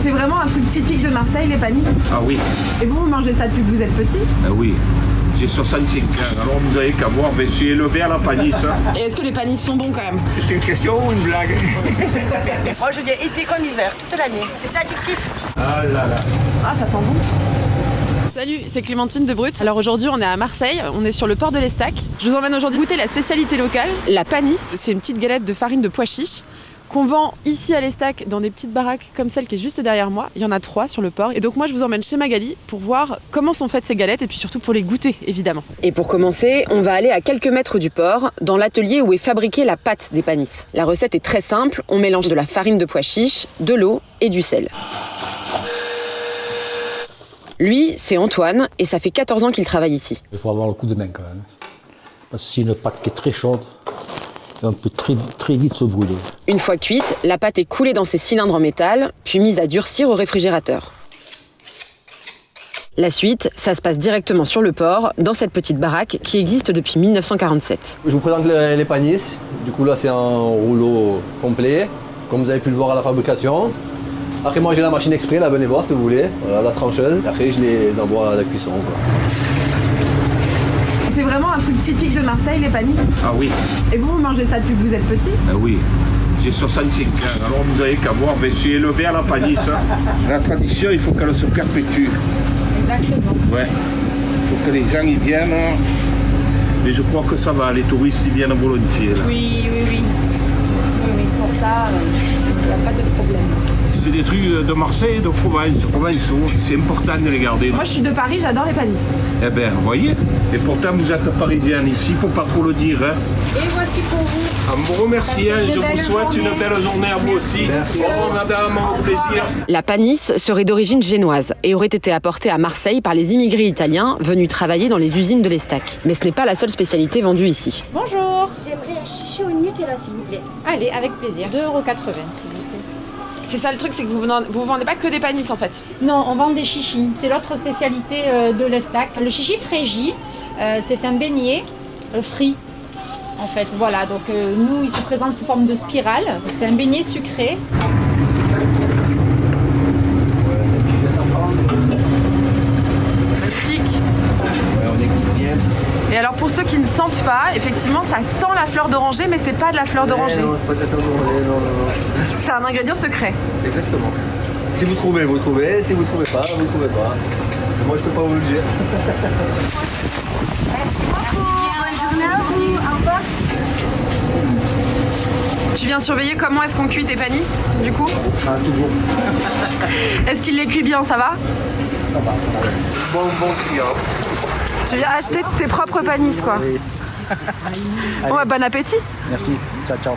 C'est vraiment un truc typique de Marseille, les panisses. Ah oui, Et vous mangez ça depuis que vous êtes petit? ah oui. J'ai 65 ans, alors vous avez qu'à voir, je suis élevé à la panisse. Et est-ce que les panisses sont bons quand même? C'est une question ou une blague? Moi je viens été comme hiver, toute l'année. Et c'est addictif. Ah là là. Ah, ça sent bon. Salut, c'est Clémentine de Brut. Alors aujourd'hui, on est à Marseille, on est sur le port de l'Estac. Je vous emmène aujourd'hui goûter la spécialité locale, la panisse. C'est une petite galette de farine de pois chiche qu'on vend ici à l'Estac dans des petites baraques comme celle qui est juste derrière moi. Il y en a 3 sur le port. Et donc moi, je vous emmène chez Magali pour voir comment sont faites ces galettes et puis surtout pour les goûter, évidemment. Et pour commencer, on va aller à quelques mètres du port, dans l'atelier où est fabriquée la pâte des panisses. La recette est très simple, on mélange de la farine de pois chiche, de l'eau et du sel. Lui, c'est Antoine, et ça fait 14 ans qu'il travaille ici. Il faut avoir le coup de main quand même. Parce que c'est une pâte qui est très chaude, et on peut très vite se brûler. Une fois cuite, la pâte est coulée dans ces cylindres en métal, puis mise à durcir au réfrigérateur. La suite, ça se passe directement sur le port, dans cette petite baraque qui existe depuis 1947. Je vous présente les panisses. Du coup là c'est un rouleau complet, comme vous avez pu le voir à la fabrication. Après moi j'ai la machine exprès, là venez voir si vous voulez, voilà, la trancheuse. Et après je les envoie à la cuisson. C'est vraiment un truc typique de Marseille, les panisses. Ah oui, Et vous mangez ça depuis que vous êtes petit? ah oui. J'ai 65 ans, alors vous avez qu'à voir, je suis élevé à la panisse. La tradition, il faut qu'elle se perpétue. Exactement. Ouais. Il faut que les gens y viennent. Et je crois que ça va, les touristes y viennent volontiers. Là. Oui, pour ça, il n'y a pas de problème. C'est des trucs de Marseille, de Provence, provençaux. C'est important de les garder. Moi, je suis de Paris, j'adore les panisses. Eh bien, vous voyez. Et pourtant, vous êtes parisienne ici, il ne faut pas trop le dire. Hein. Et voici pour vous. En vous remerciant, je vous souhaite une belle journée à vous aussi. Merci. Au revoir madame, au plaisir. La panisse serait d'origine génoise et aurait été apportée à Marseille par les immigrés italiens venus travailler dans les usines de l'Estac. Mais ce n'est pas la seule spécialité vendue ici. Bonjour. J'aimerais un chichi au Nutella s'il vous plaît. Allez, avec plaisir. 2,80 € s'il vous plaît. C'est ça le truc, c'est que vous vendez pas que des panisses en fait. Non, on vend des chichis. C'est l'autre spécialité de l'Estac. Le chichi frégi, c'est un beignet frit. En fait, voilà. Donc nous, il se présente sous forme de spirale. C'est un beignet sucré. Et alors pour ceux qui ne sentent pas, effectivement ça sent la fleur d'oranger, mais c'est pas de la fleur d'oranger. Non, pas de la fleur d'oranger, non. C'est un ingrédient secret. Exactement. Si vous trouvez, vous trouvez. Si vous trouvez pas, vous trouvez pas. Moi je peux pas vous le dire. Merci beaucoup. Bonne journée à vous. Au revoir. Tu viens surveiller comment est-ce qu'on cuit tes panisses, du coup? Ah, toujours. Est-ce qu'il les cuit bien, ça va? Ça va. Bon client. Tu viens acheter tes propres panisses, quoi. Bon, bah, bon appétit. Merci, ciao ciao.